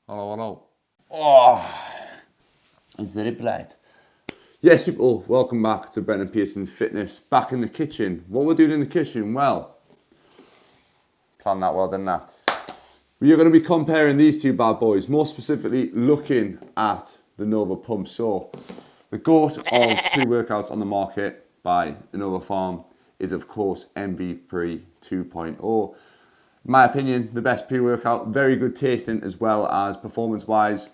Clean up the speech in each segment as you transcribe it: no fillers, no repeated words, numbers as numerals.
Hello, hello. Oh, it's very bright. Yes, people, welcome back to Brendan Pearson Fitness. Back in the kitchen. What we're doing in the kitchen? Well, planned that well, didn't I? We are going to be comparing these two bad boys, more specifically looking at the Neuro Pump. So, the GOAT of pre-workouts on the market by Innovapharm is, of course, MVPre 2.0. In my opinion, the best pre-workout, very good tasting as well as performance-wise.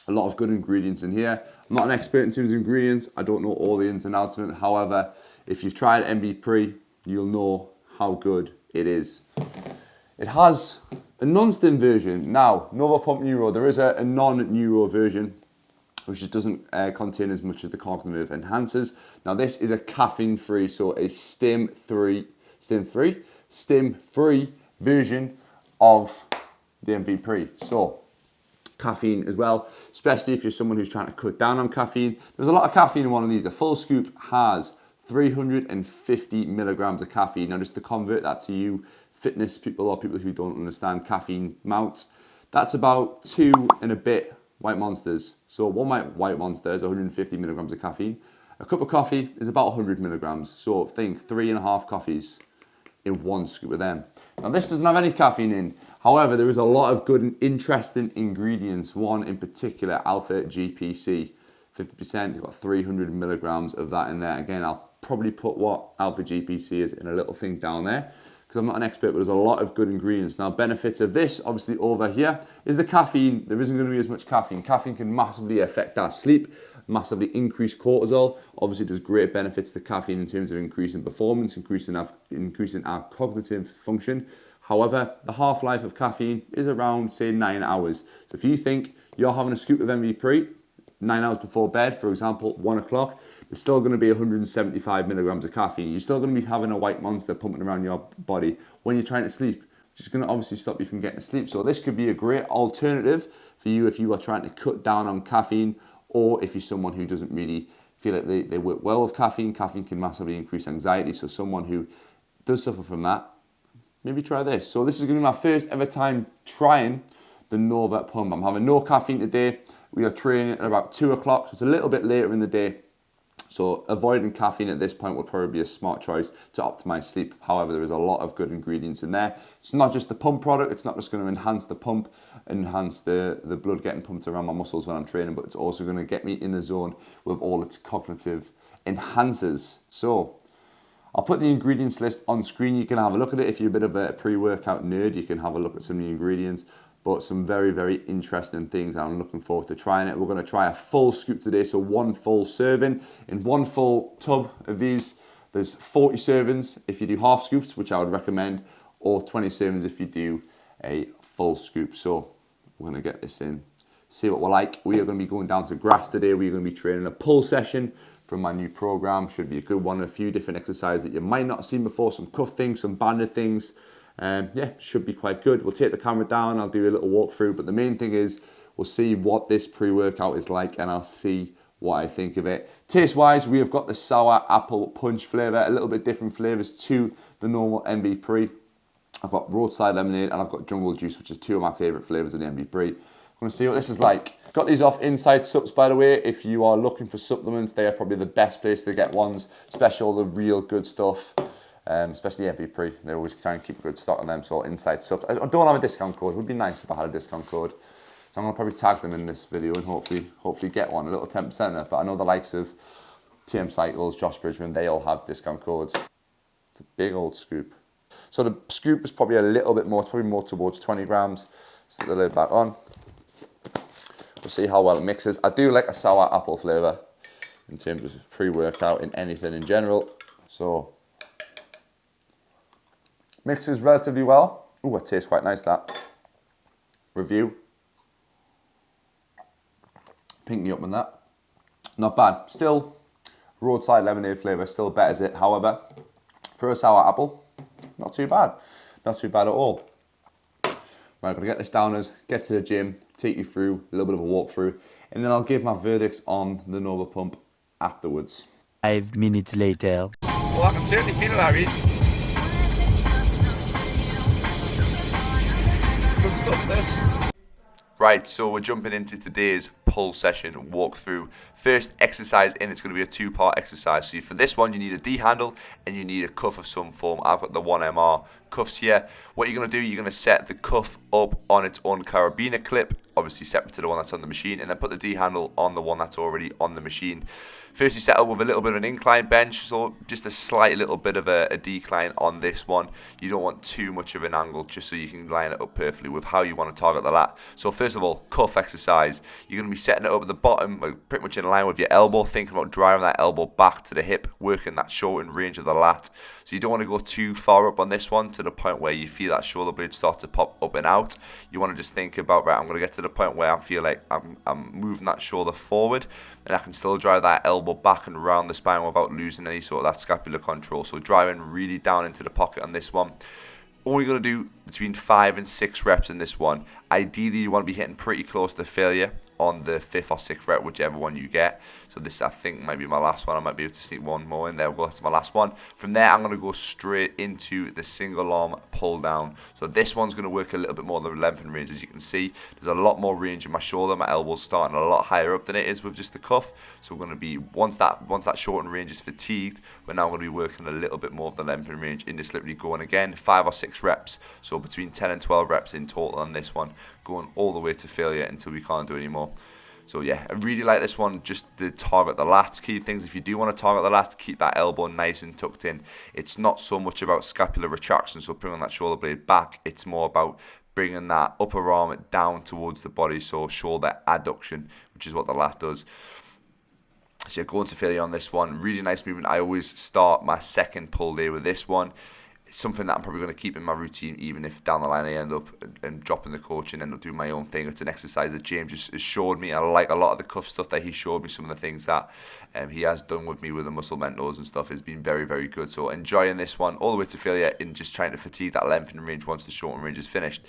A lot of good ingredients in here. I'm not an expert in terms of ingredients. I don't know all the ins and outs of it. However, if you've tried MVPre, you'll know how good it is. It has a non-stim version. Now, Neuro Pump Neuro, there is a non-neuro version, which just doesn't contain as much as the cognitive enhancers. Now, this is a caffeine-free, so a stim-free version of the MVPre. So, caffeine as well, especially if you're someone who's trying to cut down on caffeine. There's a lot of caffeine in one of these. A full scoop has 350 milligrams of caffeine. Now, just to convert that to you fitness people or people who don't understand caffeine amounts, that's about 2 and a bit white monsters. So one white monster is 150 milligrams of caffeine. A cup of coffee is about 100 milligrams. So think 3.5 coffees in one scoop of them. Now, this doesn't have any caffeine in. However, there is a lot of good and interesting ingredients. One in particular, alpha GPC, 50%. You've got 300 milligrams of that in there. Again, I'll probably put what alpha GPC is in a little thing down there, because I'm not an expert, but there's a lot of good ingredients. Now, benefits of this, obviously over here, is the caffeine. There isn't going to be as much caffeine. Caffeine can massively affect our sleep, massively increase cortisol. Obviously, there's great benefits to caffeine in terms of increasing performance, increasing our cognitive function. However, the half-life of caffeine is around, say, 9 hours. So if you think you're having a scoop of MVPre 9 hours before bed, for example, 1 o'clock, there's still going to be 175 milligrams of caffeine. You're still going to be having a white monster pumping around your body when you're trying to sleep, which is going to obviously stop you from getting to sleep. So this could be a great alternative for you if you are trying to cut down on caffeine, or if you're someone who doesn't really feel like they work well with caffeine. Caffeine can massively increase anxiety. So someone who does suffer from that, maybe try this. So this is going to be my first ever time trying the Neuro Pump. I'm having no caffeine today. We are training at about 2 o'clock, so it's a little bit later in the day. So avoiding caffeine at this point would probably be a smart choice to optimize sleep. However, there is a lot of good ingredients in there. It's not just the pump product. It's not just going to enhance the pump, enhance the blood getting pumped around my muscles when I'm training, but it's also going to get me in the zone with all its cognitive enhancers. So I'll put the ingredients list on screen. You can have a look at it. If you're a bit of a pre-workout nerd, you can have a look at some of the ingredients. But some very, very interesting things. I'm looking forward to trying it. We're going to try a full scoop today, so 1 full serving. In 1 full tub of these, there's 40 servings if you do half scoops, which I would recommend, or 20 servings if you do a full scoop. So we're going to get this in, see what we're like. We are going to be going down to Graft today. We're going to be training a pull session from my new program. Should be a good one. A few different exercises that you might not have seen before, some cuff things, some banded things. Yeah, should be quite good. We'll take the camera down, I'll do a little walkthrough, but the main thing is we'll see what this pre-workout is like, and I'll see what I think of it. Taste-wise, we have got the sour apple punch flavour, a little bit different flavours to the normal MVPre. I've got roadside lemonade and I've got jungle juice, which is 2 of my favourite flavours of the MVPre. I'm going to see what this is like. Got these off Inside Subs, by the way. If you are looking for supplements, they are probably the best place to get ones, especially all the real good stuff. Especially MVPre, they always try and keep a good stock on them, so Inside Subs. I don't have a discount code. It would be nice if I had a discount code. So I'm going to probably tag them in this video and hopefully get one, a little 10%. But I know the likes of TM Cycles, Josh Bridgman, they all have discount codes. It's a big old scoop. So the scoop is probably a little bit more, it's probably more towards 20 grams. Stick the lid back on. We'll see how well it mixes. I do like a sour apple flavour in terms of pre-workout in anything in general. So mixes relatively well. Ooh, it tastes quite nice, that. Review. Pink me up on that. Not bad. Still, roadside lemonade flavour still betters it. However, for a sour apple, not too bad. Not too bad at all. Right, I'm going to get this down as, get to the gym, take you through a little bit of a walkthrough, and then I'll give my verdicts on the Neuro Pump afterwards. 5 minutes later. Well, I can certainly feel it, Harry. Good stuff, this. Right, so we're jumping into today's pull session walkthrough. First exercise in, it's going to be a two-part exercise. So for this one, you need a D handle and you need a cuff of some form. I've got the 1MR cuffs here. What you're going to do, you're going to set the cuff up on its own carabiner clip, obviously separate to the one that's on the machine, and then put the D handle on the one that's already on the machine. First, you set up with a little bit of an incline bench, so just a slight little bit of a decline on this one. You don't want too much of an angle, just so you can line it up perfectly with how you want to target the lat. So first of all, cuff exercise. You're going to be setting it up at the bottom, pretty much in line with your elbow, thinking about driving that elbow back to the hip, working that shortened range of the lat. So you don't want to go too far up on this one to the point where you feel that shoulder blade start to pop up and out. You want to just think about, right, I'm going to get to the point where I feel like I'm moving that shoulder forward, and I can still drive that elbow back and around the spine without losing any sort of that scapular control. So driving really down into the pocket on this one. Only going to do between 5 and 6 reps in this one. Ideally, you want to be hitting pretty close to failure on the 5th or 6th rep, whichever one you get. So this, I think, might be my last one. I might be able to sneak one more in there. We'll go, that's my last one. From there, I'm going to go straight into the single arm pull down. So this one's going to work a little bit more of the length and range. As you can see, there's a lot more range in my shoulder. My elbow's starting a lot higher up than it is with just the cuff. So we're going to be, once that shortened range is fatigued, we're now going to be working a little bit more of the length and range in this, literally going again 5 or 6 reps. So between 10 and 12 reps in total on this one, going all the way to failure until we can't do anymore. So yeah, I really like this one just to target the lats. Key things, if you do want to target the lats, keep that elbow nice and tucked in. It's not so much about scapular retraction, so bringing that shoulder blade back. It's more about bringing that upper arm down towards the body, so shoulder adduction, which is what the lat does. So you're going to failure on this one. Really nice movement. I always start my second pull day with this one. It's something that I'm probably going to keep in my routine, even if down the line I end up and dropping the coach and end up doing my own thing. It's an exercise that James has showed me. I like a lot of the cuff stuff that he showed me. Some of the things that he has done with me with the muscle mentors and stuff has been very, very good. So enjoying this one all the way to failure in just trying to fatigue that length and range once the shortened range is finished.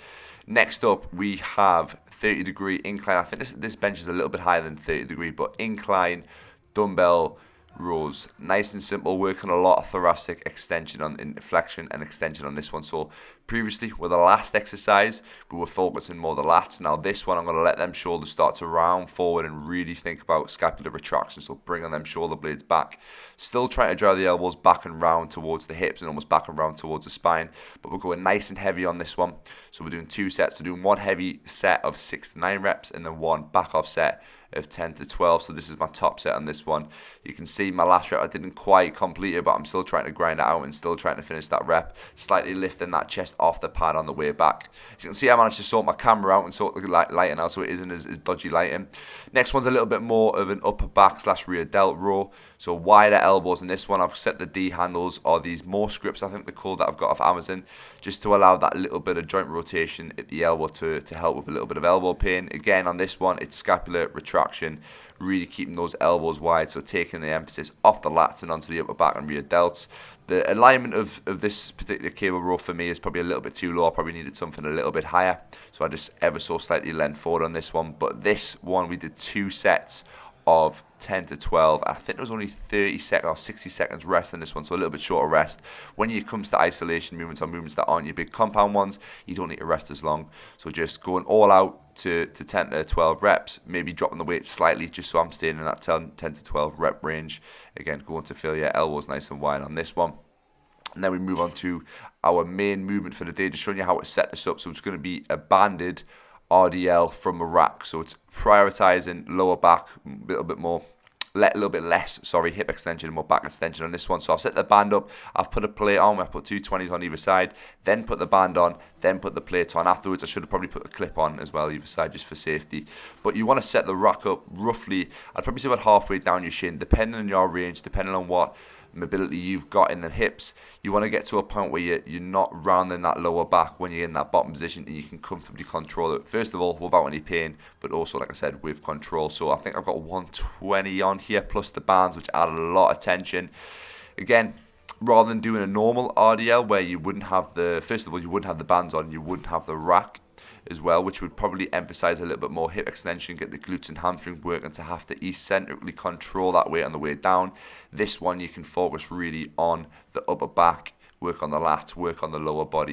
Next up, we have 30-degree incline. I think this bench is a little bit higher than 30-degree, but incline dumbbell rows. Nice and simple, working a lot of thoracic extension in flexion and extension on this one. So previously with the last exercise we were focusing more the lats. Now this one I'm going to let them shoulders start to round forward and really think about scapular retraction, so bringing them shoulder blades back, still trying to drive the elbows back and round towards the hips and almost back and round towards the spine, but we're going nice and heavy on this one. So we're doing 2 sets. We're doing one heavy set of 6 to 9 reps and then one back off set of 10 to 12. So this is my top set on this one. You can see my last rep I didn't quite complete it, but I'm still trying to grind it out and still trying to finish that rep, slightly lifting that chest off the pad on the way back. As you can see, I managed to sort my camera out and sort the lighting out so it isn't as dodgy lighting. Next one's a little bit more of an upper back / rear delt row, so wider elbows. In this one I've set the D handles, or these more scripts I think they're called, that I've got off Amazon, just to allow that little bit of joint rotation at the elbow to help with a little bit of elbow pain. Again, on this one it's scapular retraction, really keeping those elbows wide, so taking the emphasis off the lats and onto the upper back and rear delts. The alignment of this particular cable row for me is probably a little bit too low. I probably needed something a little bit higher, so I just ever so slightly leaned forward on this one. But this one we did 2 sets of 10 to 12. I think there was only 30 seconds or 60 seconds rest in this one, so a little bit shorter rest. When it comes to isolation movements or movements that aren't your big compound ones, you don't need to rest as long. So just going all out to 10 to 12 reps, maybe dropping the weight slightly just so I'm staying in that 10 to 12 rep range. Again, going to failure, elbows nice and wide on this one. And then we move on to our main movement for the day, just showing you how to set this up. So it's going to be a banded RDL from a rack. So it's prioritizing lower back a little bit more, a little bit less, hip extension and more back extension on this one. So I've set the band up, I've put a plate on, I put 2 20s on either side, then put the band on, then put the plate on. Afterwards I should have probably put a clip on as well either side just for safety. But you want to set the rack up roughly, I'd probably say about halfway down your shin, depending on your range, depending on what mobility you've got in the hips. You want to get to a point where you're not rounding that lower back when you're in that bottom position, and you can comfortably control it, first of all without any pain, but also, like I said, with control. So I think I've got 120 on here plus the bands, which add a lot of tension. Again, rather than doing a normal RDL where you wouldn't have first of all you wouldn't have the bands on, you wouldn't have the rack as well, which would probably emphasize a little bit more hip extension, get the glutes and hamstrings working to have to eccentrically control that weight on the way down. This one you can focus really on the upper back, work on the lats, work on the lower back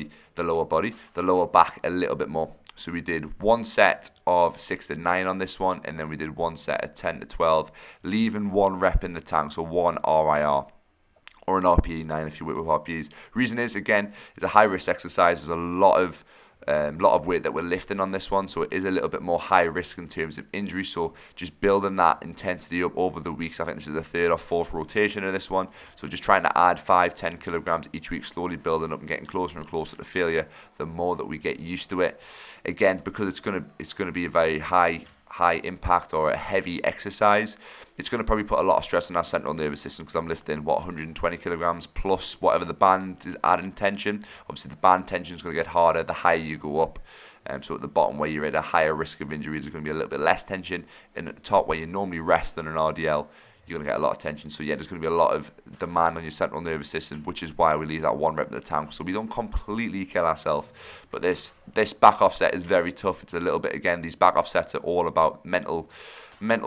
a little bit more. So we did one set of 6 to 9 on this one, and then we did one set of 10 to 12, leaving one rep in the tank, so one RIR. Or an RPE 9 if you work with RPEs. Reason is, again, it's a high risk exercise. There's a lot of weight that we're lifting on this one, so it is a little bit more high risk in terms of injury. So just building that intensity up over the weeks. I think this is the 3rd or 4th rotation of this one. So just trying to add 5-10 kilograms each week, slowly building up and getting closer and closer to failure. The more that we get used to it, again, because it's gonna be a very high impact or a heavy exercise, it's going to probably put a lot of stress on our central nervous system, because I'm lifting 120 kilograms plus whatever the band is adding tension. Obviously the band tension is going to get harder the higher you go up. So at the bottom where you're at a higher risk of injury, there's going to be a little bit less tension, and at the top where you normally rest on an RDL, you're going to get a lot of tension. So yeah, there's going to be a lot of demand on your central nervous system, which is why we leave that one rep in the tank, so we don't completely kill ourselves. But this back off set is very tough. It's a little bit, again, these back off sets are all about mental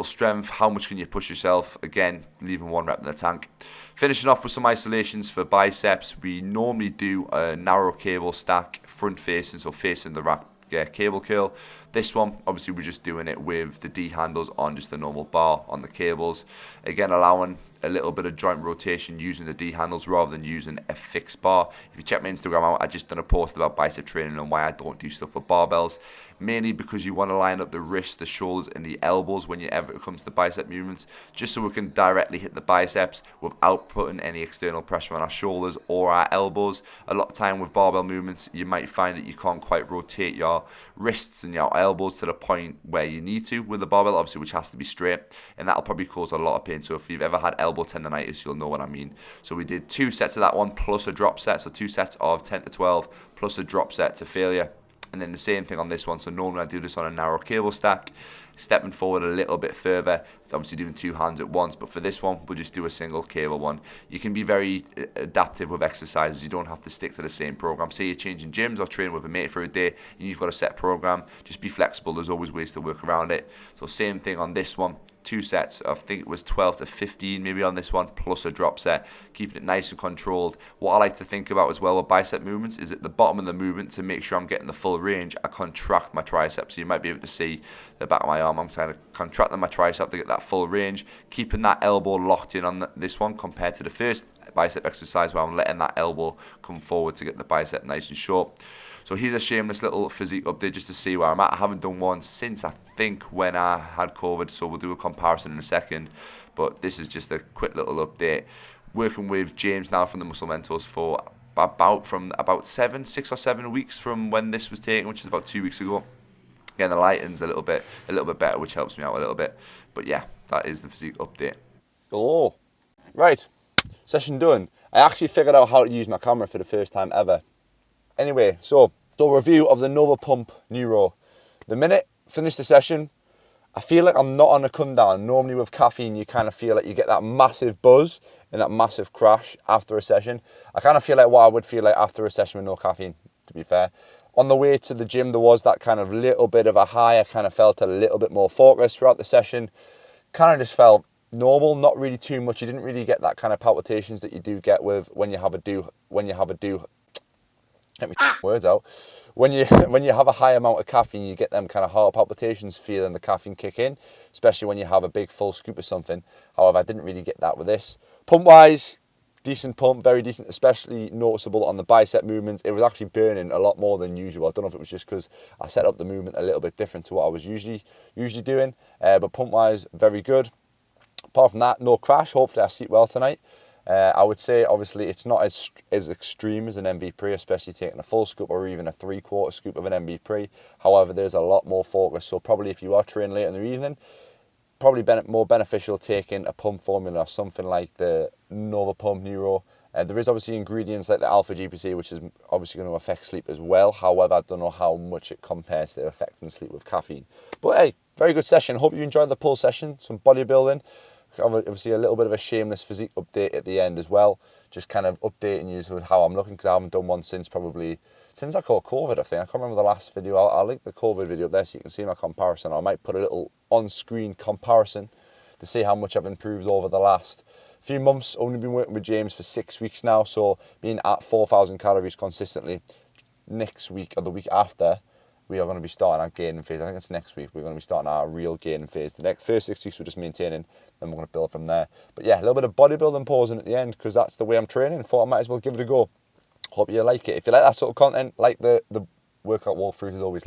strength. How much can you push yourself? Again, leaving one rep in the tank. Finishing off with some isolations for biceps. We normally do a narrow cable stack, front facing, so facing the rack, cable curl. This one, obviously, we're just doing it with the D handles on just the normal bar on the cables. Again, allowing a little bit of joint rotation using the D handles rather than using a fixed bar. If you check my Instagram out, I just done a post about bicep training and why I don't do stuff with barbells. Mainly because you want to line up the wrists, the shoulders, and the elbows whenever it comes to bicep movements, just so we can directly hit the biceps without putting any external pressure on our shoulders or our elbows. A lot of time with barbell movements, you might find that you can't quite rotate your wrists and your elbows to the point where you need to with the barbell, obviously, which has to be straight, and that'll probably cause a lot of pain. So if you've ever had elbow tendonitis, you'll know what I mean. So we did 2 sets of that one plus a drop set, so 2 sets of 10 to 12 plus a drop set to failure. And then the same thing on this one. So normally I do this on a narrow cable stack, stepping forward a little bit further, obviously doing 2 hands at once. But for this one, we'll just do a single cable one. You can be very adaptive with exercises. You don't have to stick to the same program. Say you're changing gyms or training with a mate for a day and you've got a set program, just be flexible. There's always ways to work around it. So same thing on this one. 2 sets, I think it was 12 to 15 maybe on this one, plus a drop set, keeping it nice and controlled. What I like to think about as well with bicep movements is at the bottom of the movement, to make sure I'm getting the full range, I contract my triceps. So you might be able to see the back of my arm, I'm trying to contract my tricep to get that full range, keeping that elbow locked in on this one compared to the first bicep exercise where I'm letting that elbow come forward to get the bicep nice and short. So here's a shameless little physique update just to see where I'm at. I haven't done one since I think when I had COVID, so we'll do a comparison in a second. But this is just a quick little update. Working with James now from the Muscle Mentors for about 6 or 7 weeks from when this was taken, which is about 2 weeks ago. Again, the lighting's a little bit better, which helps me out a little bit. But yeah, that is the physique update. Oh, right. Session done. I actually figured out how to use my camera for the first time ever. Anyway, so review of the Neuro Pump Neuro. The minute I finish the session, I feel like I'm not on a come down. Normally with caffeine, you kind of feel like you get that massive buzz and that massive crash after a session. I kind of feel like what I would feel like after a session with no caffeine, to be fair. On the way to the gym, there was that kind of little bit of a high. I kind of felt a little bit more focused throughout the session. Kind of just felt normal, not really too much. You didn't really get that kind of palpitations that you do get with when you have a get me words out. When you have a high amount of caffeine, you get them kind of heart palpitations feeling the caffeine kick in, especially when you have a big full scoop of something. However, I didn't really get that with this. Pump wise, decent pump, very decent, especially noticeable on the bicep movements. It was actually burning a lot more than usual. I don't know if it was just because I set up the movement a little bit different to what I was usually doing, but pump wise, very good. Apart from that, no crash. Hopefully I sleep well tonight. I would say, obviously, it's not as extreme as an MVPre, especially taking a full scoop or even a 3/4 scoop of an MVPre. However, there's a lot more focus. So probably if you are training late in the evening, probably more beneficial taking a pump formula or something like the Neuro Pump Neuro. There is obviously ingredients like the alpha GPC, which is obviously going to affect sleep as well. However, I don't know how much it compares to affecting sleep with caffeine. But hey, very good session. Hope you enjoyed the pull session. Some bodybuilding. Obviously a little bit of a shameless physique update at the end as well, just kind of updating you with how I'm looking, because I haven't done one since I caught COVID. I think I can't remember the last video. I'll link the COVID video up there so you can see my comparison. I might put a little on-screen comparison to see how much I've improved over the last few months. Only been working with James for 6 weeks now, so being at 4,000 calories consistently. Next week or the week after, we are going to be starting our gaining phase. I think it's next week. We're going to be starting our real gaining phase. The next first 6 weeks we're just maintaining, then we're going to build from there. But yeah, a little bit of bodybuilding pausing at the end because that's the way I'm training. Thought I might as well give it a go. Hope you like it. If you like that sort of content, like the workout walkthroughs as always,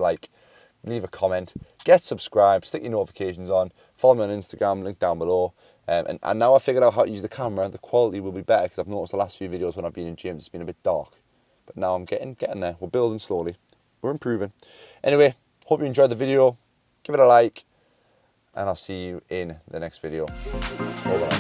leave a comment, get subscribed, stick your notifications on, follow me on Instagram, link down below. And now I figured out how to use the camera, the quality will be better because I've noticed the last few videos when I've been in gyms, it's been a bit dark. But now I'm getting there. We're building slowly. We're improving. Anyway, hope you enjoyed the video. Give it a like. And I'll see you in the next video. Over.